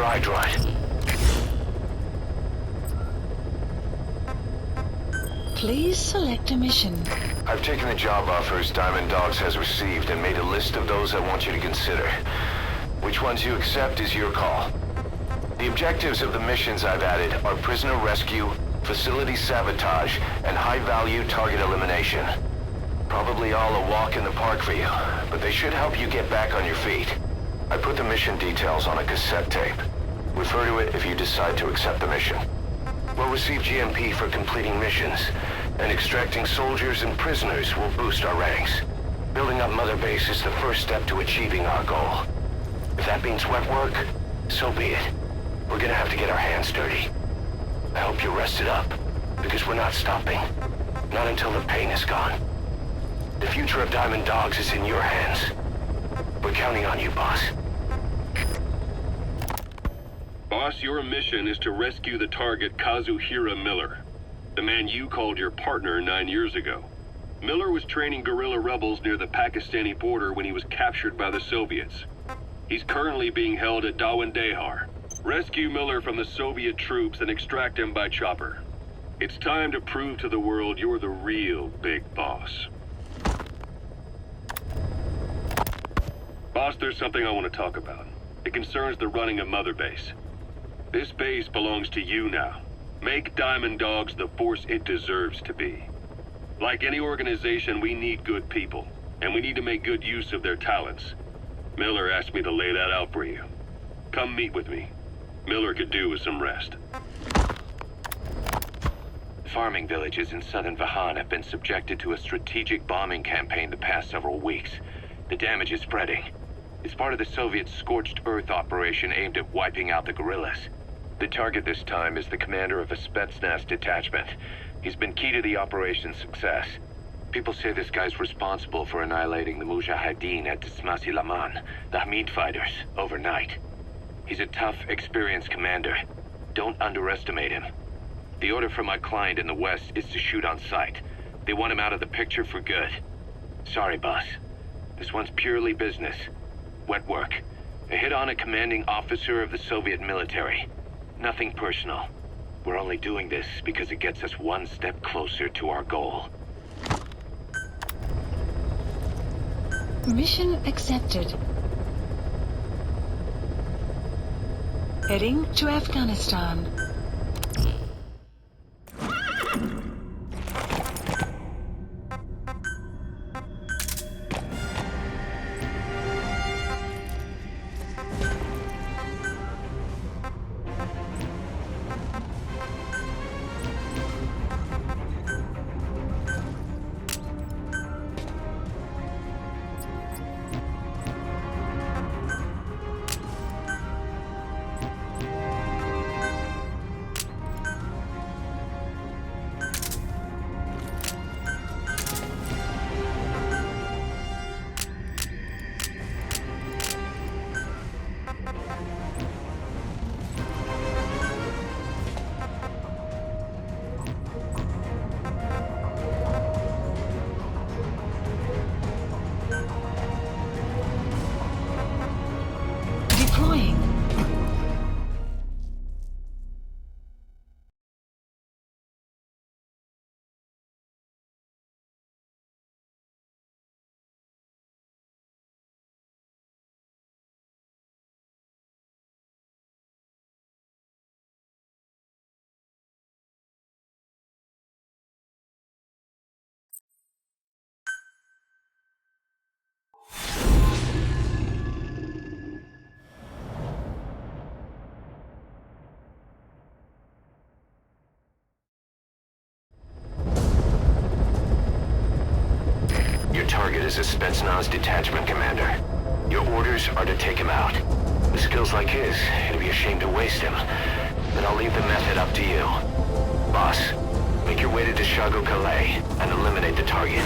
iDroid. Please select a mission. I've taken the job offers Diamond Dogs has received and made a list of those I want you to consider. Which ones you accept is your call. The objectives of the missions I've added are prisoner rescue, facility sabotage, and high-value target elimination. Probably all a walk in the park for you, but they should help you get back on your feet. I put the mission details on a cassette tape. Refer to it if you decide to accept the mission. We'll receive GMP for completing missions, and extracting soldiers and prisoners will boost our ranks. Building up Mother Base is the first step to achieving our goal. If that means wet work, so be it. We're gonna have to get our hands dirty. I hope you're rested up, because we're not stopping. Not until the pain is gone. The future of Diamond Dogs is in your hands. We're counting on you, boss. Boss, your mission is to rescue the target Kazuhira Miller, the man you called your partner 9 years ago. Miller was training guerrilla rebels near the Pakistani border when he was captured by the Soviets. He's currently being held at Dawandehar. Rescue Miller from the Soviet troops and extract him by chopper. It's time to prove to the world you're the real big boss. Boss, there's something I want to talk about. It concerns the running of Mother Base. This base belongs to you now. Make Diamond Dogs the force it deserves to be. Like any organization, we need good people, and we need to make good use of their talents. Miller asked me to lay that out for you. Come meet with me. Miller could do with some rest. Farming villages in southern Vahan have been subjected to a strategic bombing campaign the past several weeks. The damage is spreading. It's part of the Soviet Scorched Earth operation aimed at wiping out the guerrillas. The target this time is the commander of a Spetsnaz detachment. He's been key to the operation's success. People say this guy's responsible for annihilating the Mujahideen at Tismasi Laman, the Hamid fighters, overnight. He's a tough, experienced commander. Don't underestimate him. The order from my client in the west is to shoot on sight. They want him out of the picture for good. Sorry, boss. This one's purely business. Wet work. A hit on a commanding officer of the Soviet military. Nothing personal. We're only doing this because it gets us one step closer to our goal. Mission accepted. Heading to Afghanistan. Deploying. Your target is a Spetsnaz detachment commander. Your orders are to take him out. With skills like his, it'd be a shame to waste him. But I'll leave the method up to you. Boss, make your way to Deshago Calais and eliminate the target.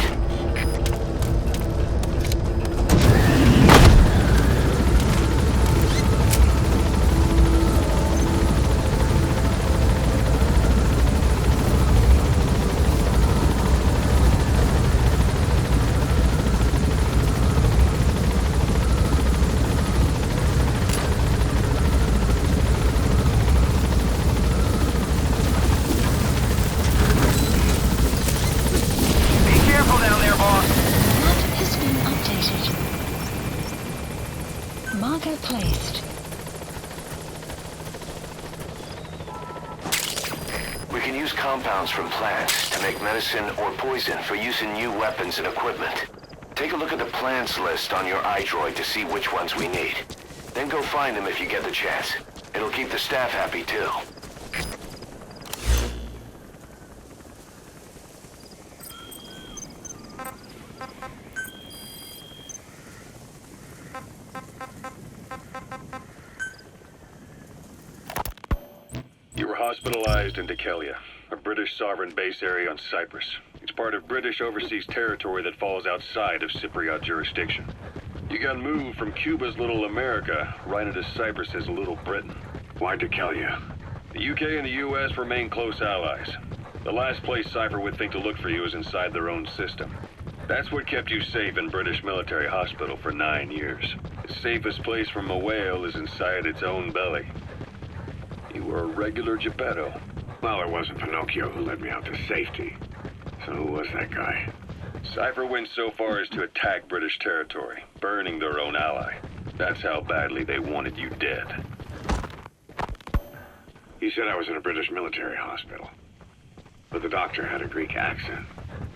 can use compounds from plants to make medicine or poison for use in new weapons and equipment. Take a look at the plants list on your iDroid to see which ones we need. Then go find them if you get the chance. It'll keep the staff happy too. You were hospitalized in Decalia, a British sovereign base area on Cyprus. It's part of British overseas territory that falls outside of Cypriot jurisdiction. You got moved from Cuba's Little America right into Cyprus's Little Britain. Why Decalia? The UK and the US remain close allies. The last place Cypher would think to look for you is inside their own system. That's what kept you safe in British military hospital for 9 years. The safest place from a whale is inside its own belly. You were a regular Geppetto. Well, it wasn't Pinocchio who led me out to safety. So who was that guy? Cypher went so far as to attack British territory, burning their own ally. That's how badly they wanted you dead. He said I was in a British military hospital. But the doctor had a Greek accent.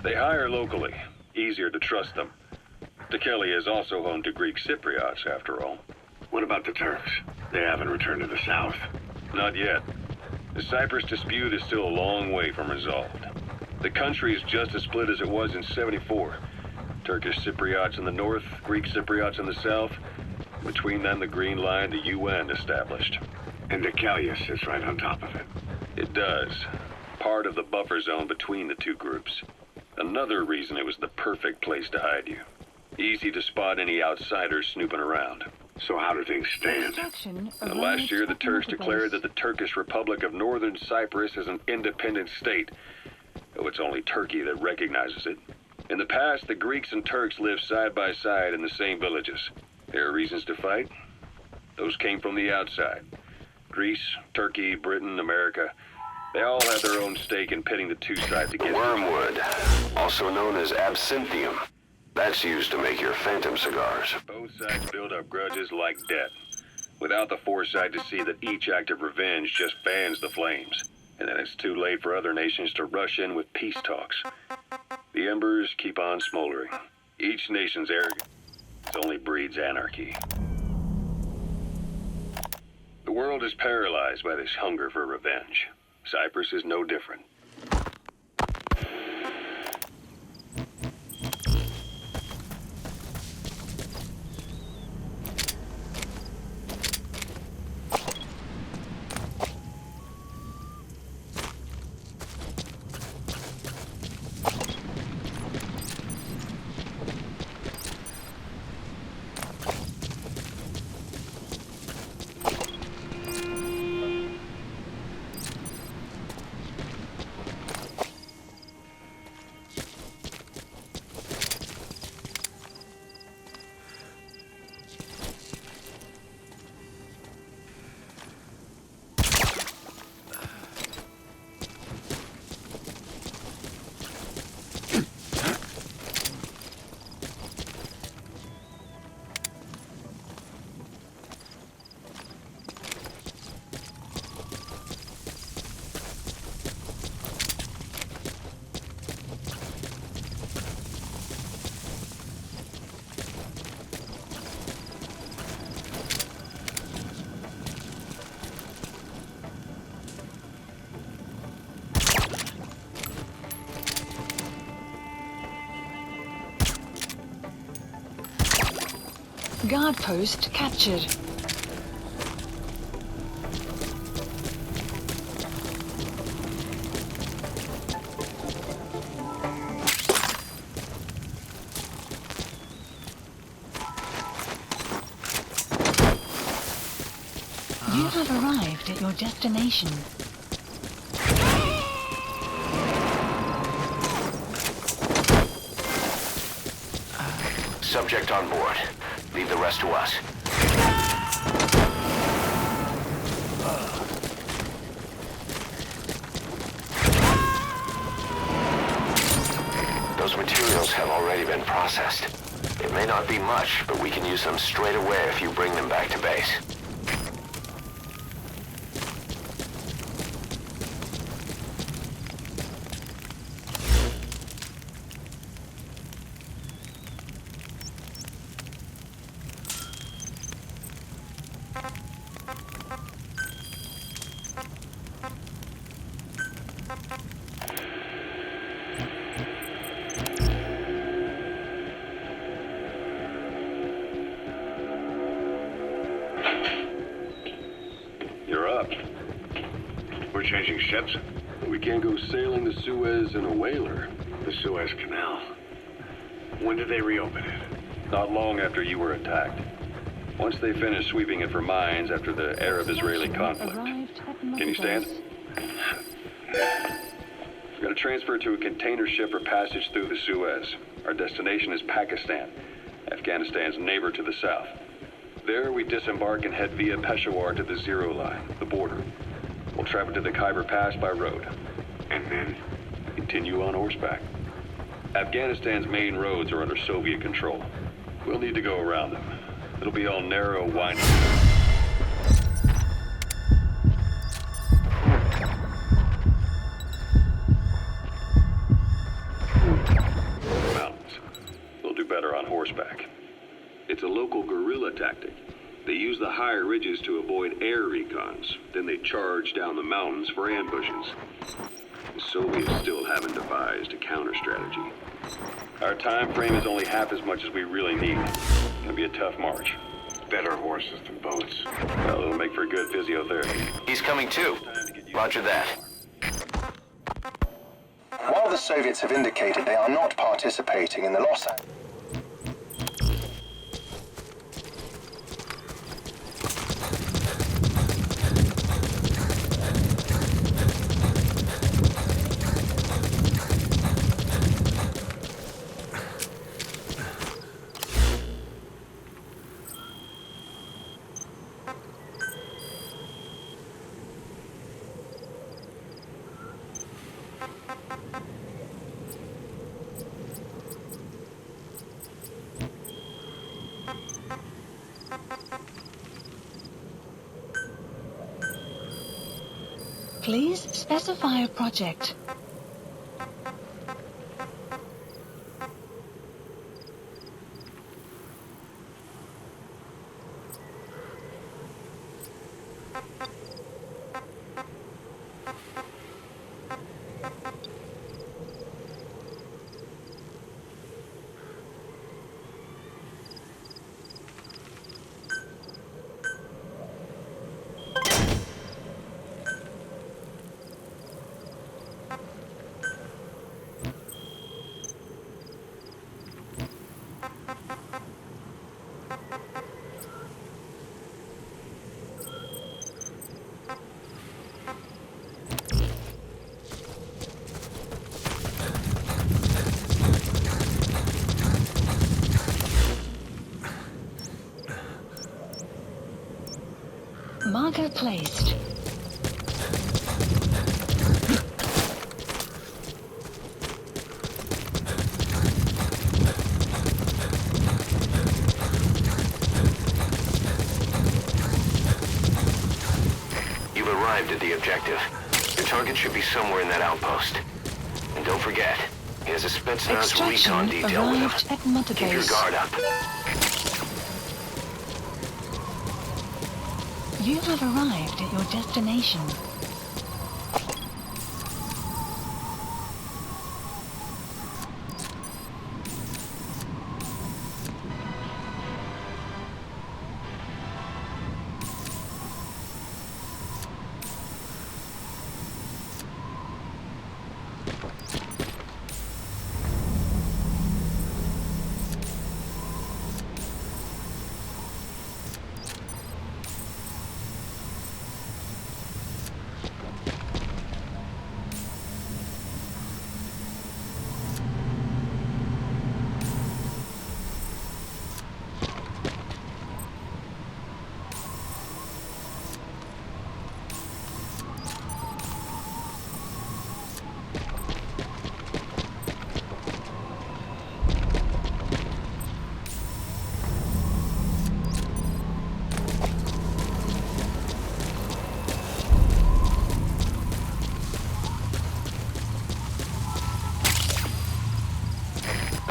They hire locally. Easier to trust them. Decalia is also home to Greek Cypriots, after all. What about the Turks? They haven't returned to the south. Not yet. The Cyprus dispute is still a long way from resolved. The country is just as split as it was in '74. Turkish Cypriots in the north, Greek Cypriots in the south. Between them, the Green Line, the UN established. And Decalia sits right on top of it. It does. Part of the buffer zone between the two groups. Another reason it was the perfect place to hide you. Easy to spot any outsiders snooping around. So how do things stand? Last year, the Turks declared that the Turkish Republic of Northern Cyprus is an independent state, though it's only Turkey that recognizes it. In the past, the Greeks and Turks lived side by side in the same villages. There are reasons to fight. Those came from the outside. Greece, Turkey, Britain, America, they all had their own stake in pitting the two sides against Wormwood, also known as absinthium. That's used to make your phantom cigars. Both sides build up grudges like debt, without the foresight to see that each act of revenge just fans the flames. And then it's too late for other nations to rush in with peace talks. The embers keep on smoldering. Each nation's arrogance only breeds anarchy. The world is paralyzed by this hunger for revenge. Cyprus is no different. Guard post captured. You have arrived at your destination. Subject on board. Leave the rest to us. Those materials have already been processed. It may not be much, but we can use them straight away if you bring them back to base. up. We're changing ships? We can't go sailing the Suez in a whaler. The Suez Canal. When did they reopen it? Not long after you were attacked. Once they finished sweeping it for mines after the Arab-Israeli conflict. Can you stand? We're going to transfer to a container ship or passage through the Suez. Our destination is Pakistan, Afghanistan's neighbor to the south. There, we disembark and head via Peshawar to the Zero Line, the border. We'll travel to the Khyber Pass by road. And then? Continue on horseback. Afghanistan's main roads are under Soviet control. We'll need to go around them. It'll be all narrow, winding. Mountains. We'll do better on horseback. It's a local guerrilla tactic. They use the higher ridges to avoid air recons. Then they charge down the mountains for ambushes. The Soviets still haven't devised a counter strategy. Our time frame is only half as much as we really need. It'll be a tough march. Better horses than boats. Well, it'll make for good physiotherapy. He's coming too. Roger that. While the Soviets have indicated they are not participating in the Los Angeles Please specify a project. Marker placed. You've arrived at the objective. Your target should be somewhere in that outpost. And don't forget, he has a Spetsnaz recon Extraction detail with arrived him. at Mother Keep your Base. guard up. You have arrived at your destination.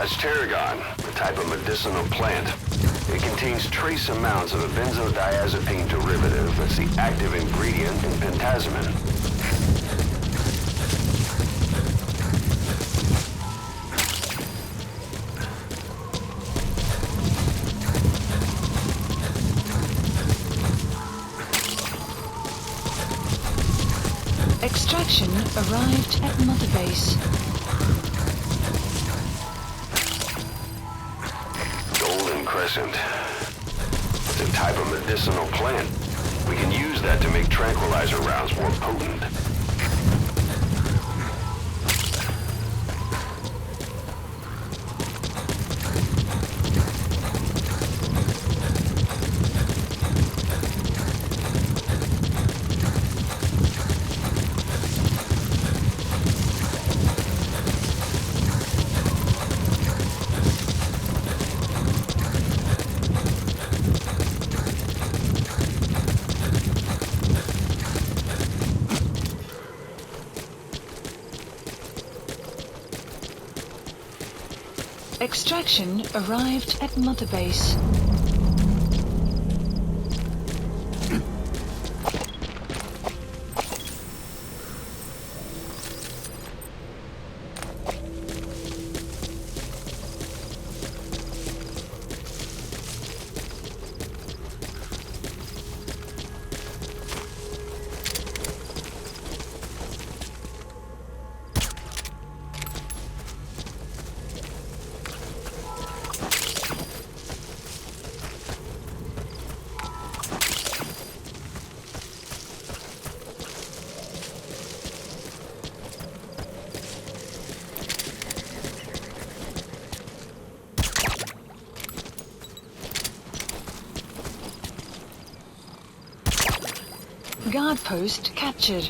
That's tarragon, a type of medicinal plant. It contains trace amounts of a benzodiazepine derivative that's the active ingredient in pentazimine. Extraction arrived at Mother Base. Golden Crescent. It's a type of medicinal plant. We can use that to make tranquilizer rounds more potent. Extraction arrived at Mother Base. Guard post captured.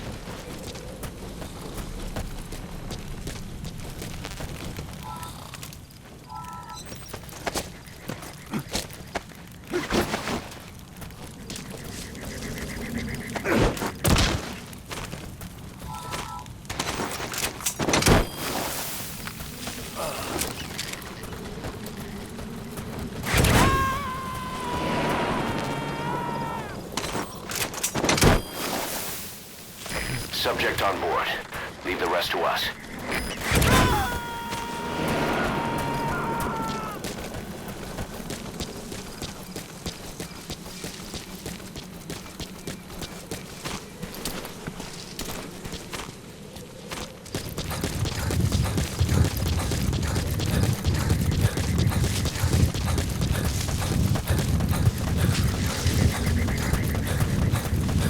Subject on board. Leave the rest to us.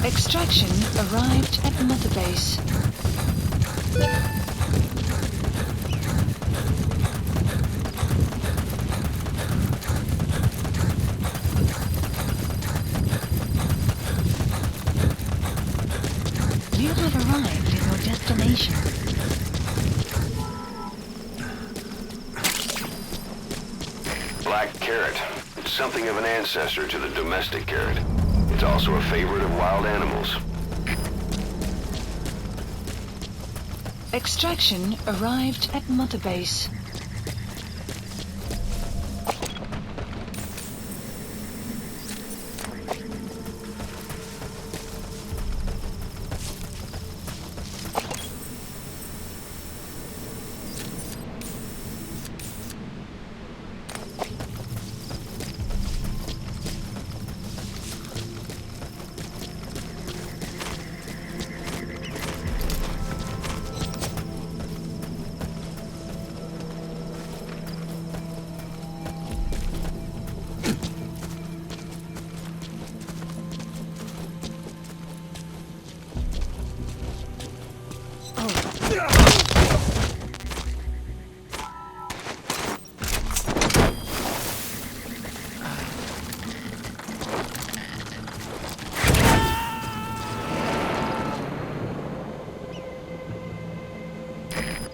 Extraction arrived at Mother Base. You have arrived at your destination. Black carrot. It's something of an ancestor to the domestic carrot. It's also a favorite of wild animals. Extraction arrived at Mother Base.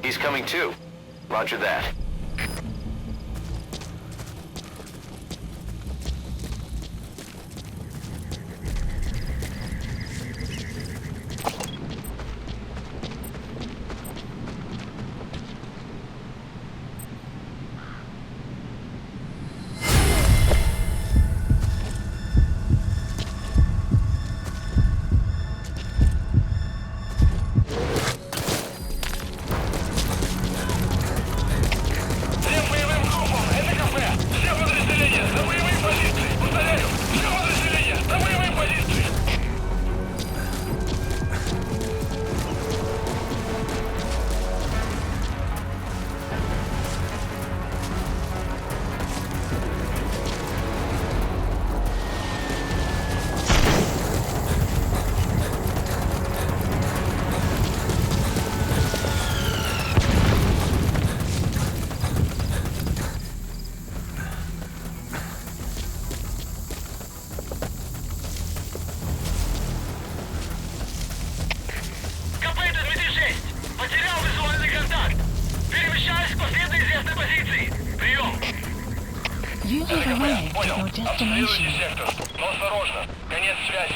He's coming too. Roger that. You have arrived at your destination. сектор. Но осторожно. Конец связи.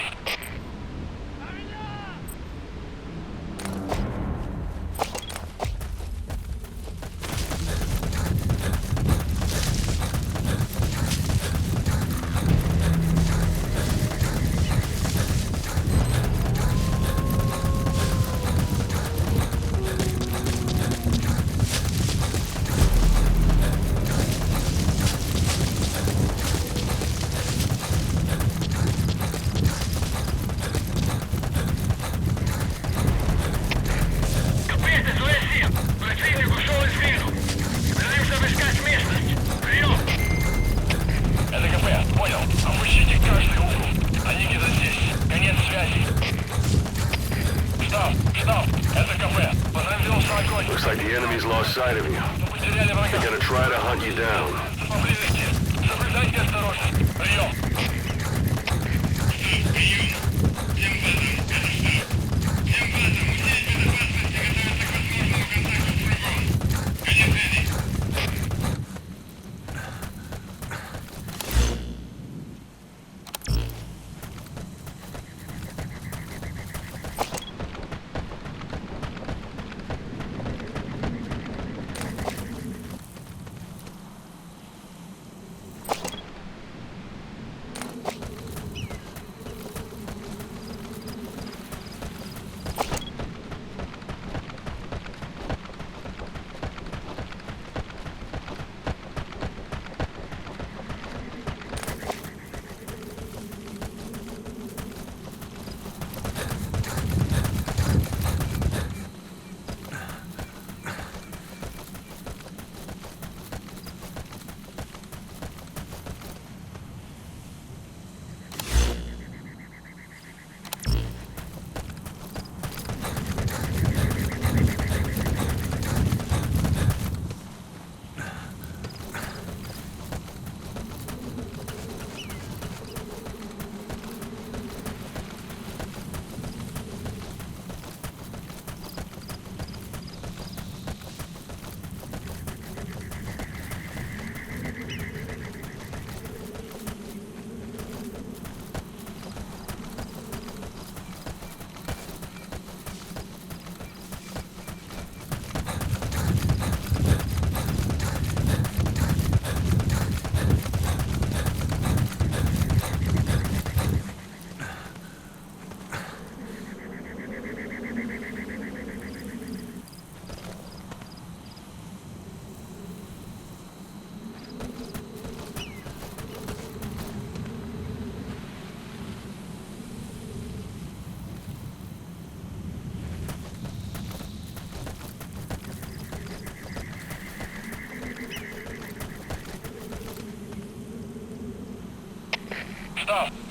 Looks like the enemy's lost sight of you. They're gonna try to hunt you down.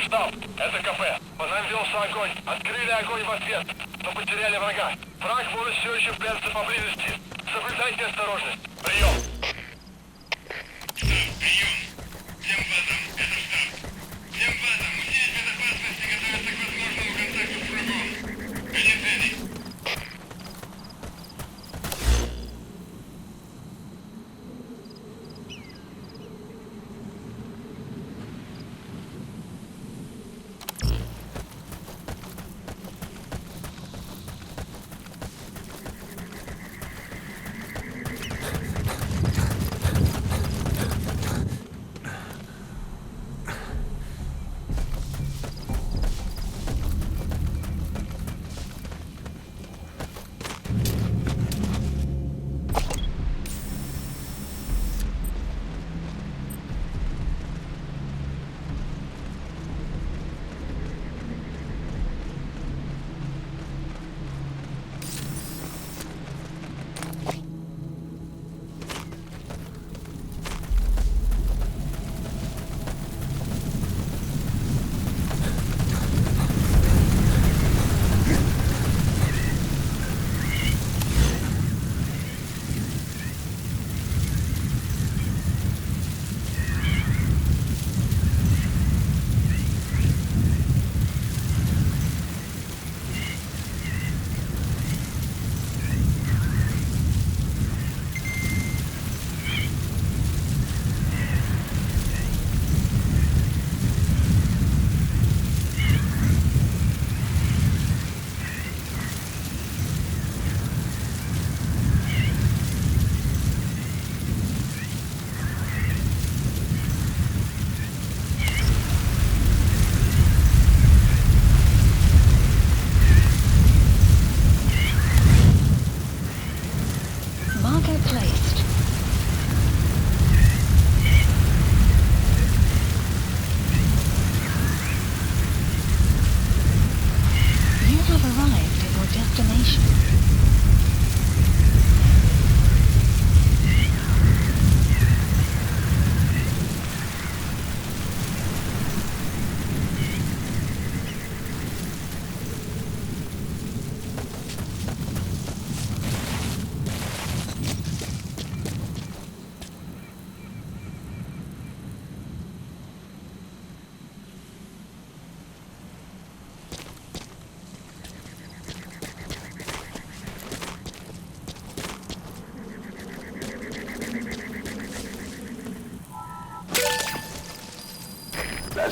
Штаб, это КП. По нам велся огонь. Открыли огонь в ответ, но потеряли врага. Враг может все еще прятаться поблизости. Соблюдайте осторожность. Прием. Всем базам, это штаб. Всем базам, усилить безопасность и готовиться к возможному контакту с врагом. Конец связи.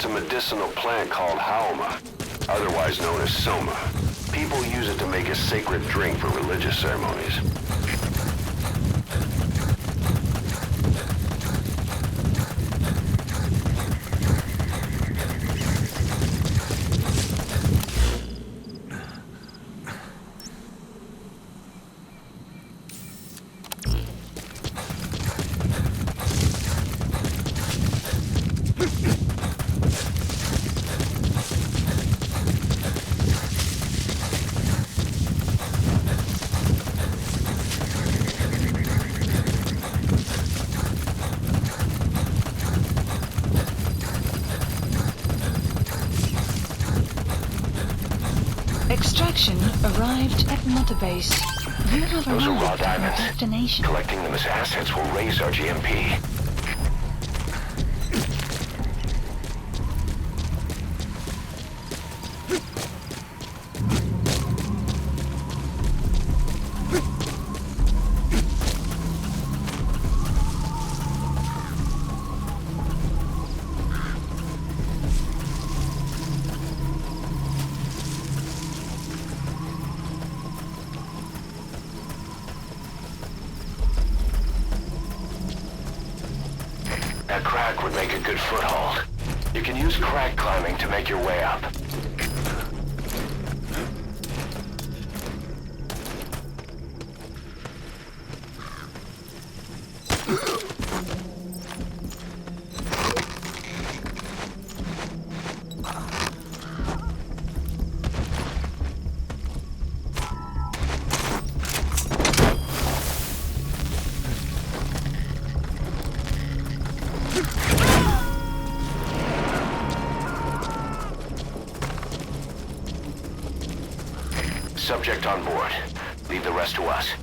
a medicinal plant called haoma, otherwise known as soma. People use it to make a sacred drink for religious ceremonies. Extraction arrived at Mother Base. You have Those are raw arrived at your diamonds. destination. Collecting them as assets will raise our GMP. That crack would make a good foothold. You can use crack climbing to make your way up. Subject on board. Leave the rest to us.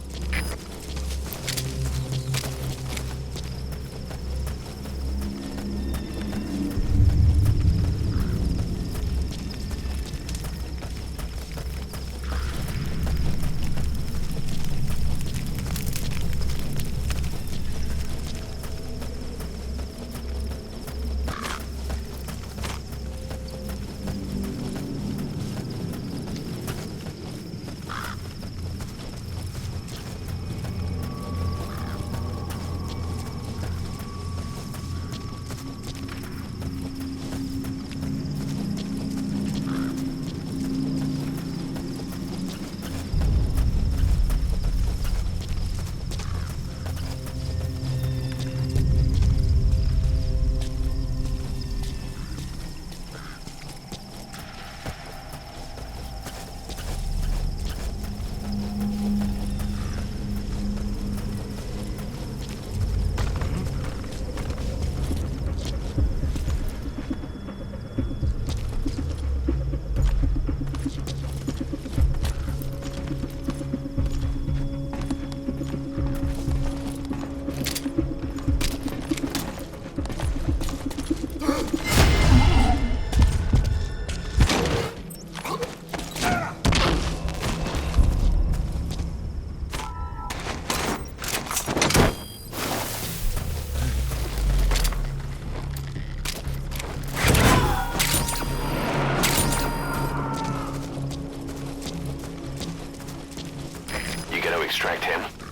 Extract him.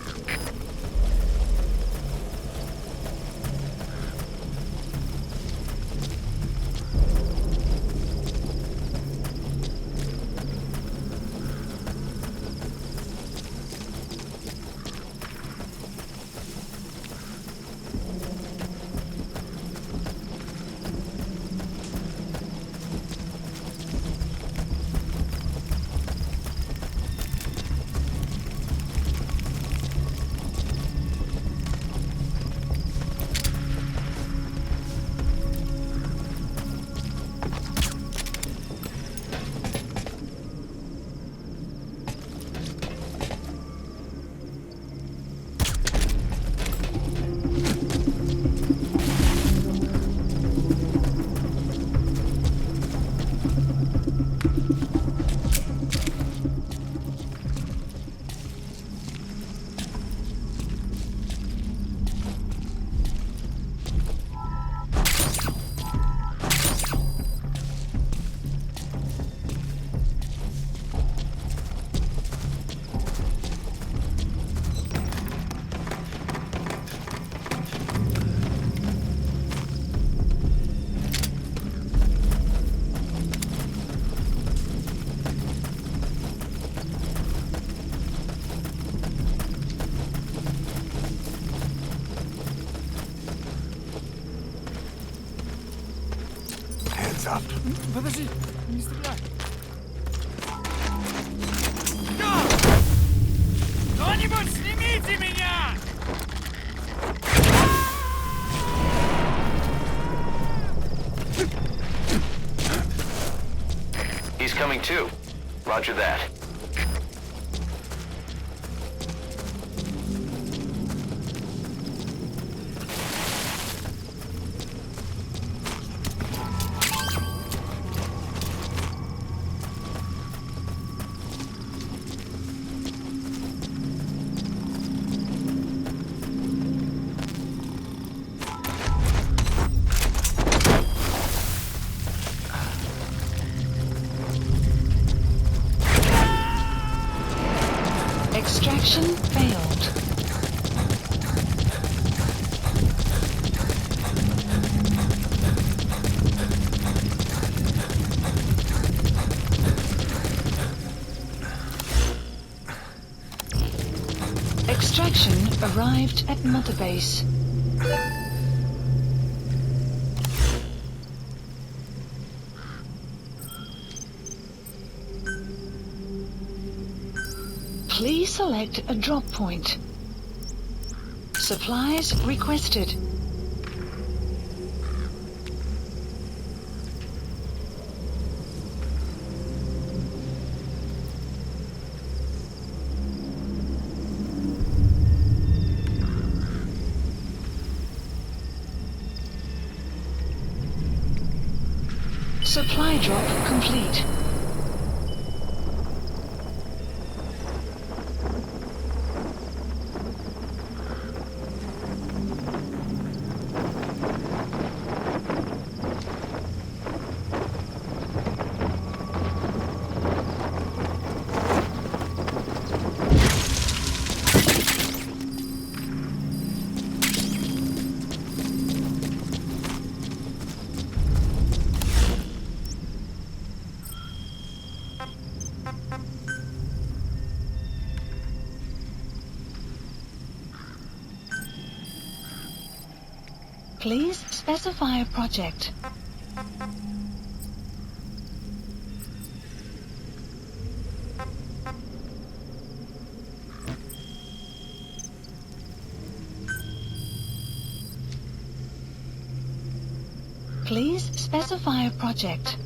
Подожди, не стреляй. Кто-нибудь снимите меня! He's coming too. Roger that. Extraction failed. Extraction arrived at Mother Base. Please select a drop point. Supplies requested. Supply drop complete. Please specify a project. Please specify a project.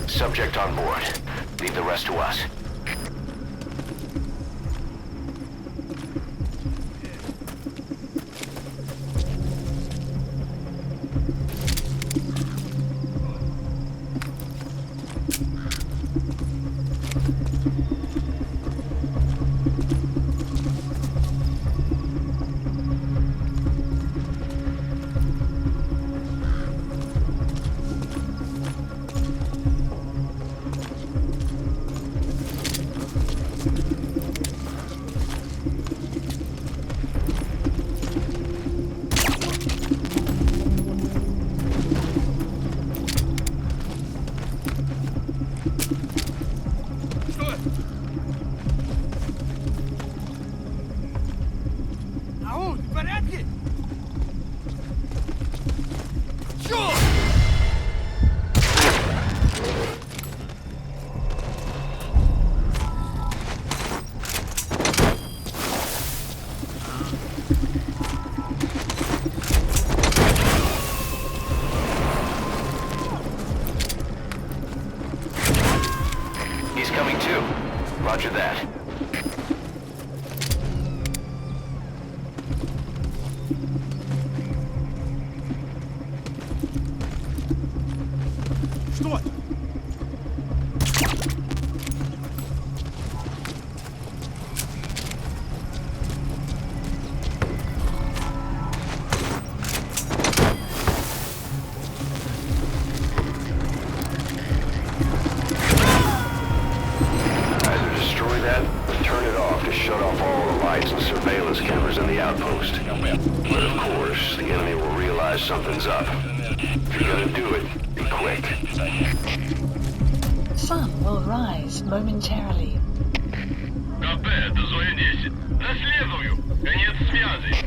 Subject on board. Leave the rest to us. Roger that. Что? Either destroy that or turn it off to shut off all the lights and surveillance cameras in the outpost. But of course, the enemy will realize something's up. If you're gonna do it, be quick. Sun will rise momentarily. КП, это Зоя 10. Наследую. Конец связи.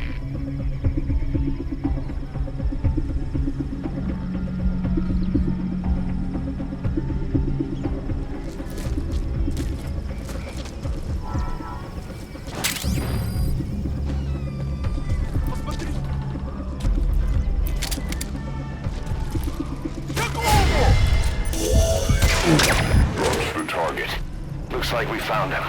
Посмотри! Approach the target. Looks like we found him.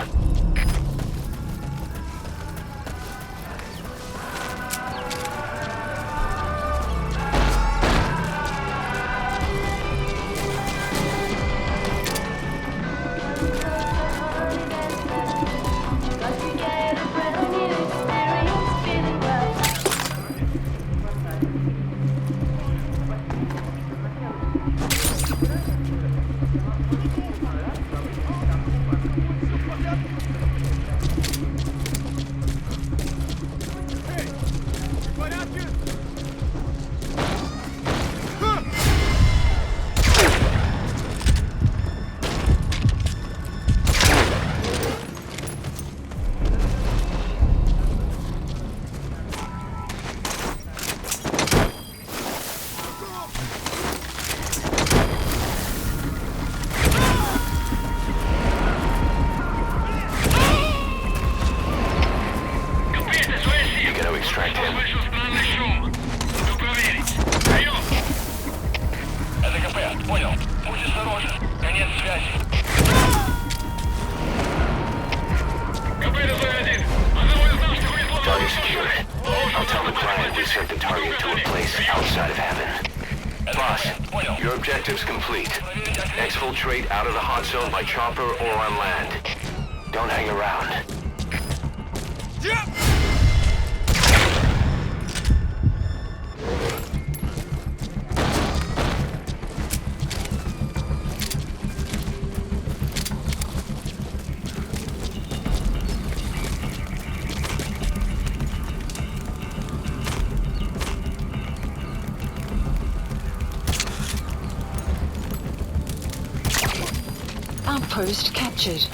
Эй! В порядке? КП, это Зоя 7. You gotta extract him. Слышал странный шум. Иду проверить. Прием. Это КП, понял. Будь осторожен. Конец связи. КП, это Зоя 1. Одного из наших унесло. Target secured. I'll tell the client we sent the target to a place outside of heaven. Boss, your objective's complete. Exfiltrate out of the hot zone by chopper or on land. Don't hang around. Outpost captured.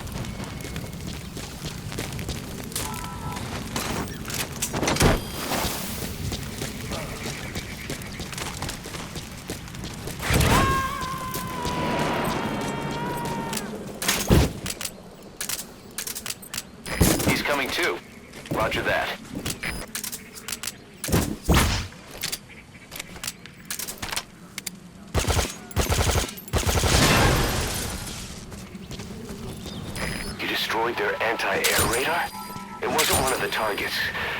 He's coming too. Roger that. You destroyed their anti-air radar? It wasn't one of the targets,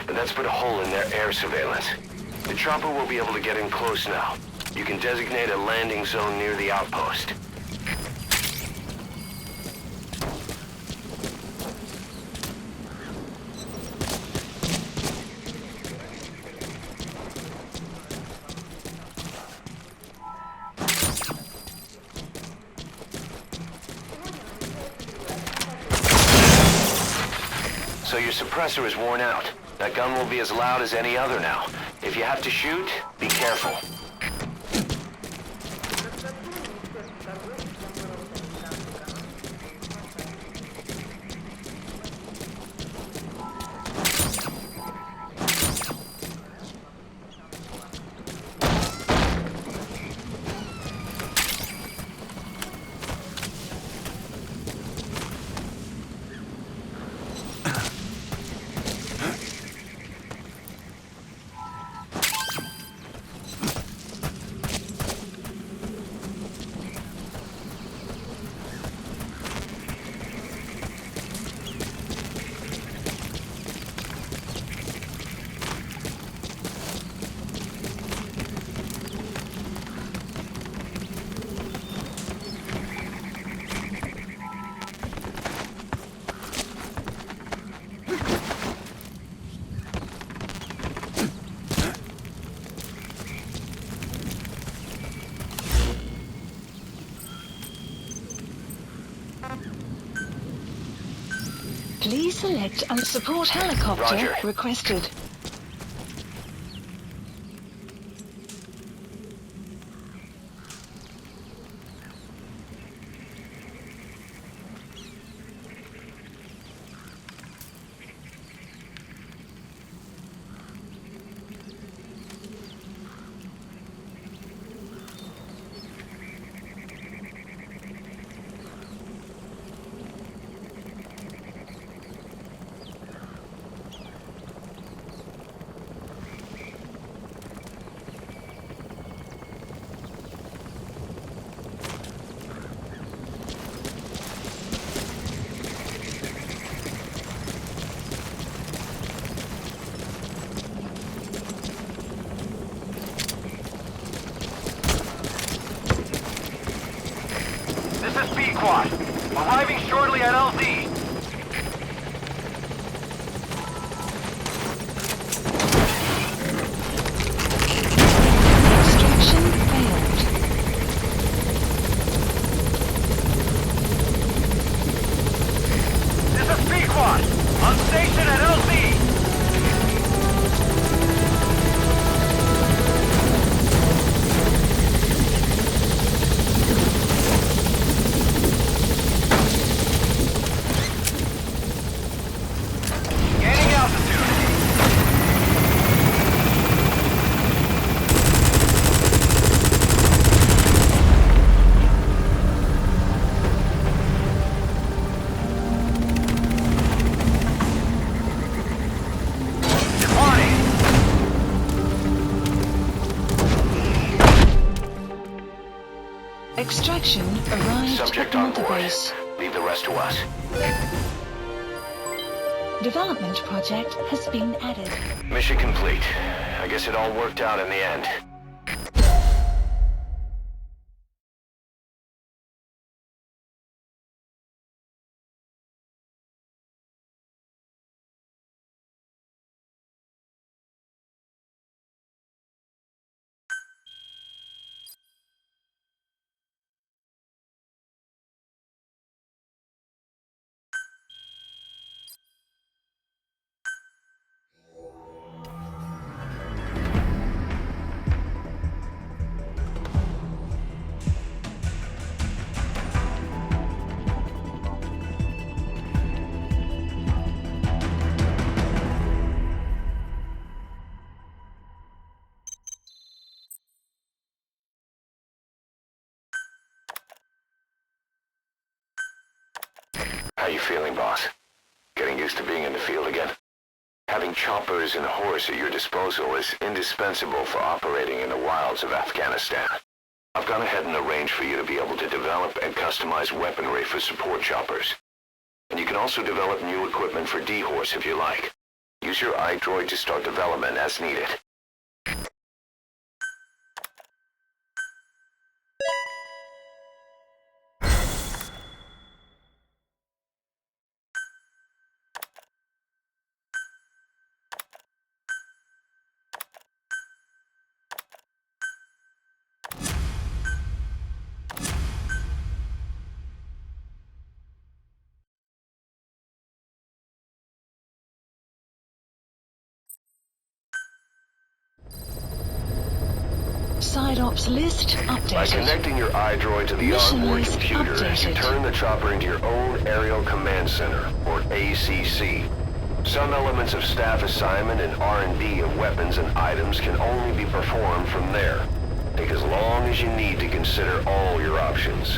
but that's put a hole in their air surveillance. The chopper will be able to get in close now. You can designate a landing zone near the outpost. So your suppressor is worn out. That gun will be as loud as any other now. If you have to shoot, be careful. Please select and support helicopter Roger. requested. This is B-Quad. Arriving shortly at LZ. Extraction failed. This is B-Quad. On station at LZ. Gaining altitude. Departing. Extraction arrived Subject at on Mother board. Base. Leave the rest to us. Development project has been added. Mission complete. I guess it all worked out in the end. How you feeling, boss? Getting used to being in the field again? Having choppers and horse at your disposal is indispensable for operating in the wilds of Afghanistan. I've gone ahead and arranged for you to be able to develop and customize weaponry for support choppers. And you can also develop new equipment for D-Horse if you like. Use your iDroid to start development as needed. Side ops list By updated. connecting your iDroid to the Mission onboard list computer, you updated. turn the chopper into your own Aerial Command Center, or ACC. Some elements of staff assignment and R&D of weapons and items can only be performed from there. Take as long as you need to consider all your options.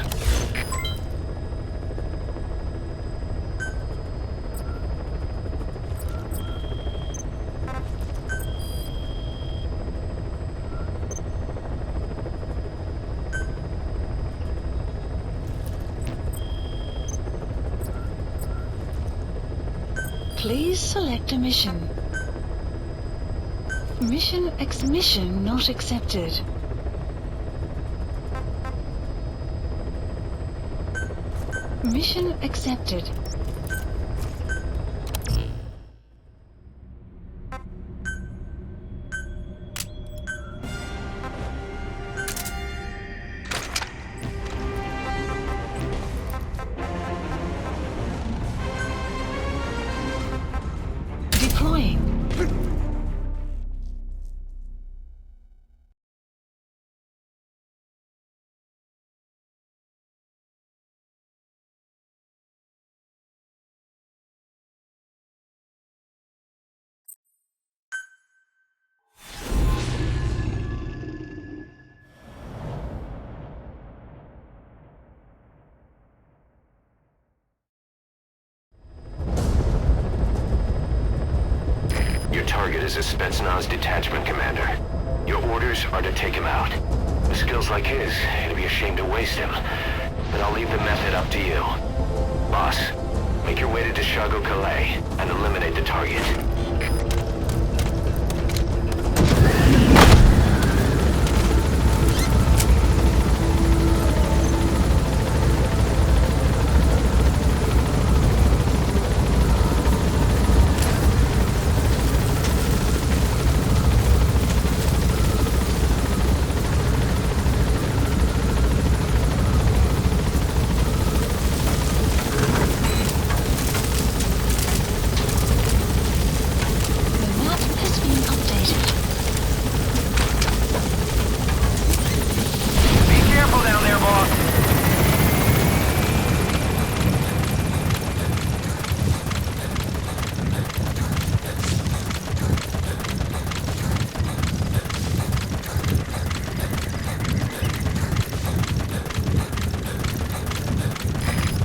Please select a mission. Mission not accepted. Mission accepted. as a Spetsnaz detachment commander. Your orders are to take him out. With skills like his, it'd be a shame to waste him. But I'll leave the method up to you. Boss, make your way to Dishago Calais and eliminate the target.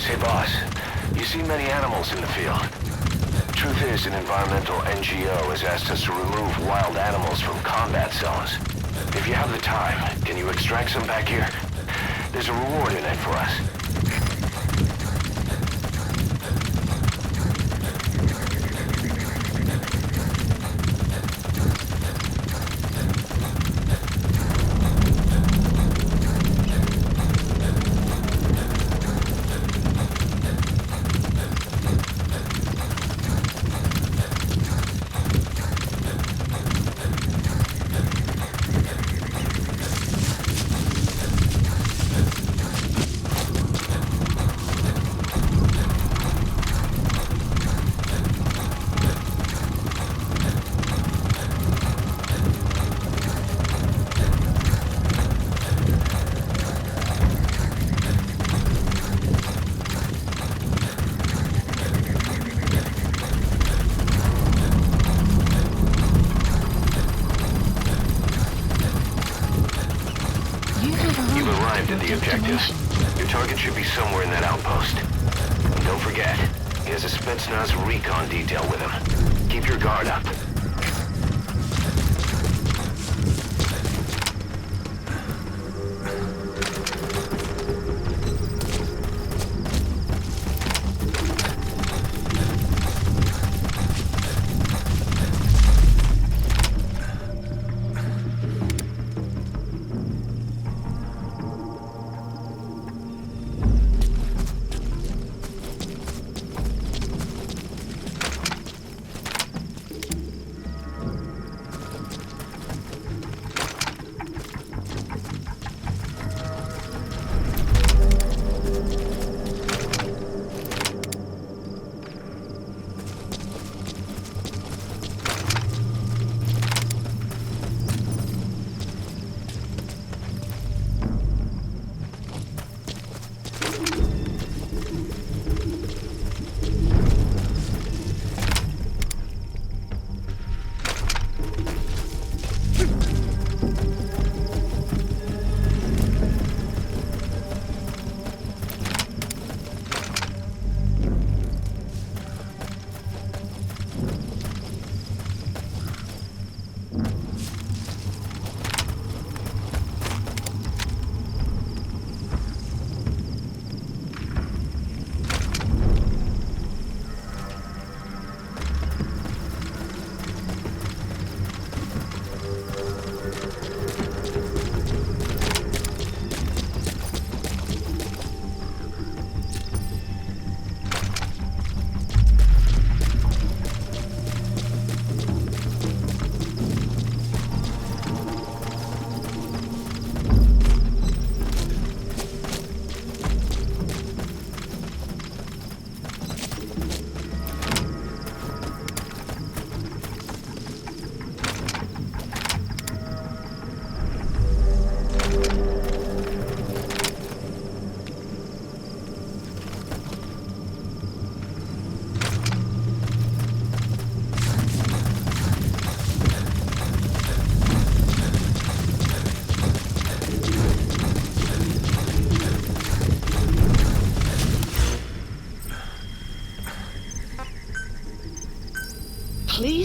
Say, boss, you see many animals in the field. Truth is, an environmental NGO has asked us to remove wild animals from combat zones. If you have the time, can you extract some back here? There's a reward in it for us. You've arrived at the objective. Your target should be somewhere in that outpost. And don't forget, he has a Spetsnaz recon detail with him. Keep your guard up.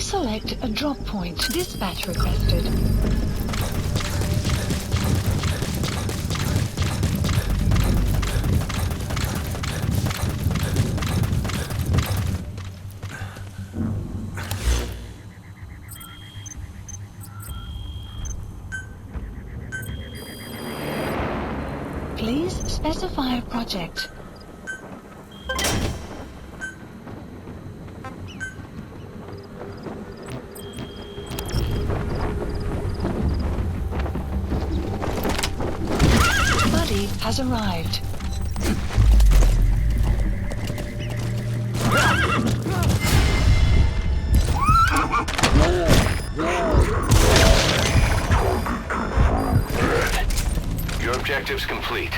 select a drop point. Dispatch requested. Please specify a project. Buddy has arrived. Your objective's complete.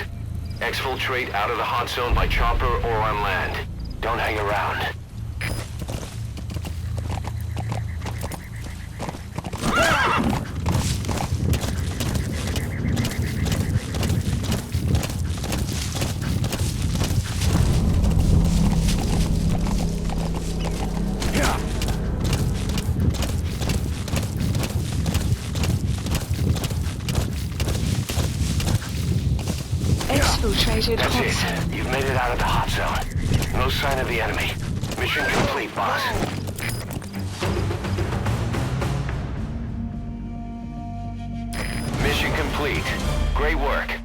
Exfiltrate out of the hot zone by chopper or on land. Don't hang around. Exfiltrated That's hot it. zone. You've made it out of the hot zone. No sign of the enemy. Mission complete, boss. Mission complete. Great work.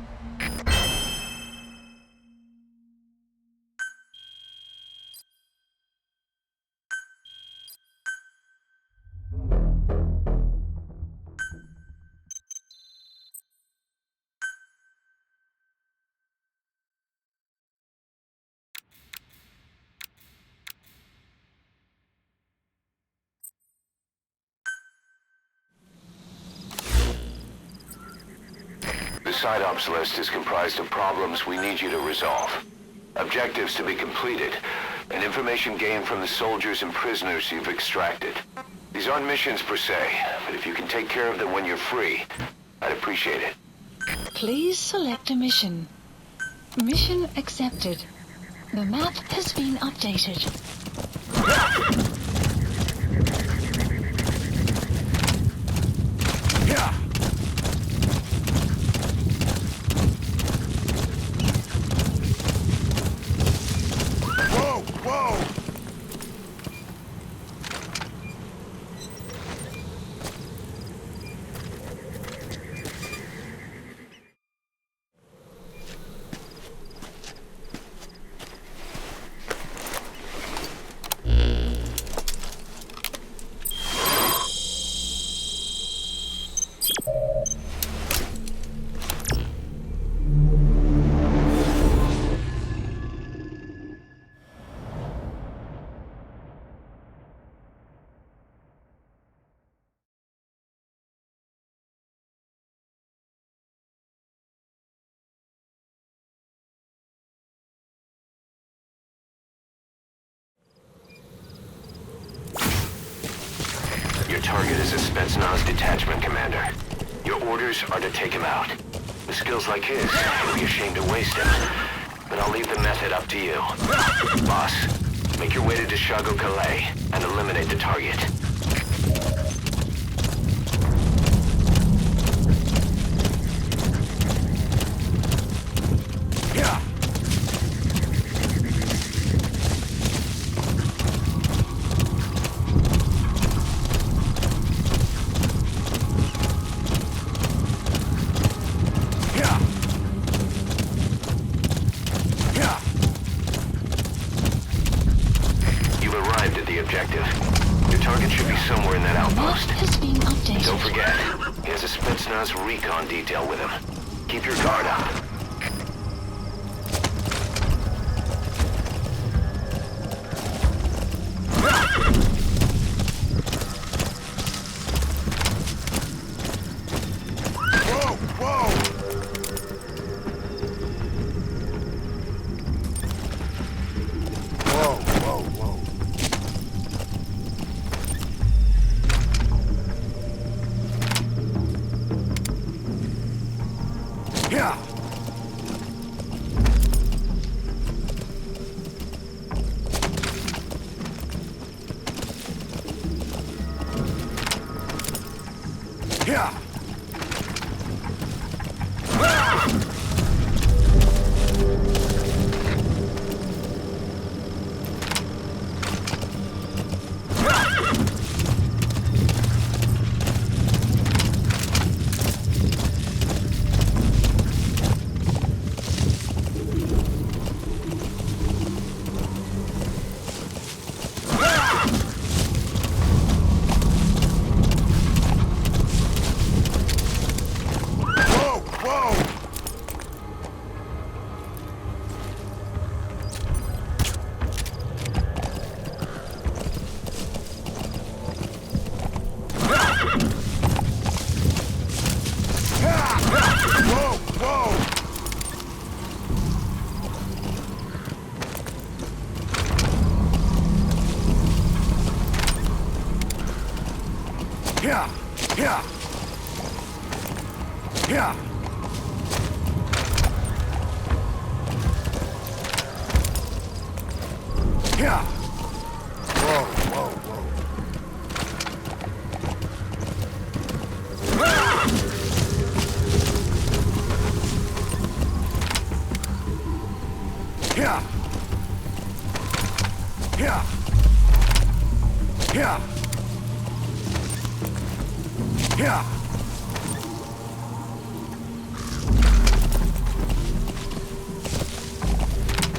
The side ops list is comprised of problems we need you to resolve. Objectives to be completed, and information gained from the soldiers and prisoners you've extracted. These aren't missions per se, but if you can take care of them when you're free, I'd appreciate it. Please select a mission. Mission accepted. The map has been updated. Whoa, whoa! Your target is a Spetsnaz detachment commander. Your orders are to take him out. With skills like his, you'd be ashamed to waste him. But I'll leave the method up to you. Boss, make your way to Deshago Calais and eliminate the target. Objective. Your target should be somewhere in that Map outpost. has been updated. Don't forget, he has a Spetsnaz recon detail with him. Keep your guard up. Whoa, whoa! Whoa, whoa, whoa. Yeah. Yeah. Yeah. Yeah. Yeah. Yeah. Whoa, whoa, whoa. Yeah. Yeah. Yeah. Yeah.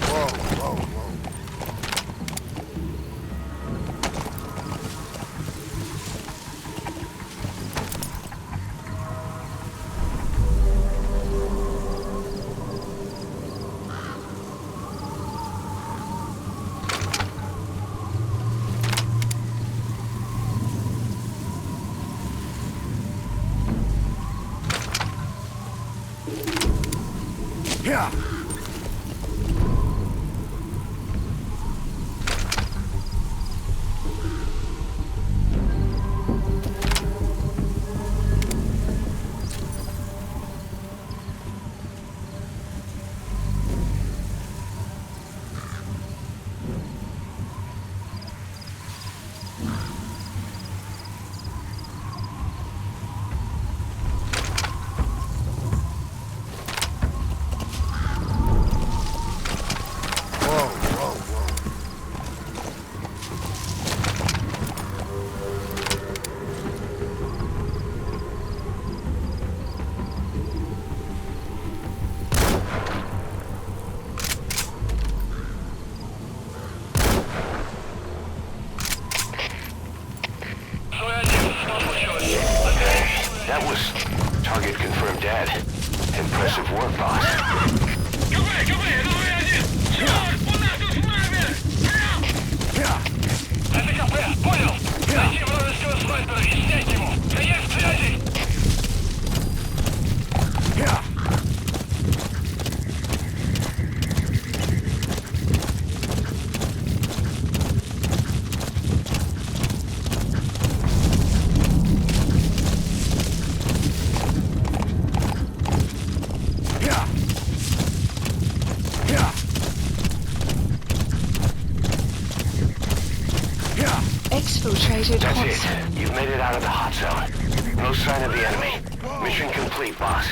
Whoa, whoa, whoa. Yeah. Whoa, whoa, whoa. That was target confirmed dead. Impressive work, boss. Yeah. Это КП, понял? Найти вражеского снайпера и снять его. Конец связи! Yeah. Yeah. Yeah. Yeah. Exfiltrated That's hot it. zone. You've made it out of the hot zone. No sign of the enemy. Mission complete, boss.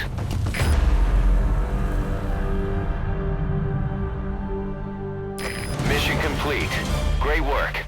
Mission complete. Great work.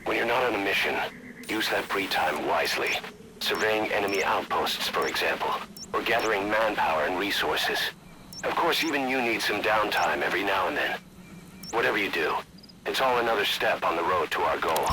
When you're not on a mission, use that free time wisely. Surveying enemy outposts, for example, or gathering manpower and resources. Of course, even you need some downtime every now and then. Whatever you do, it's all another step on the road to our goal.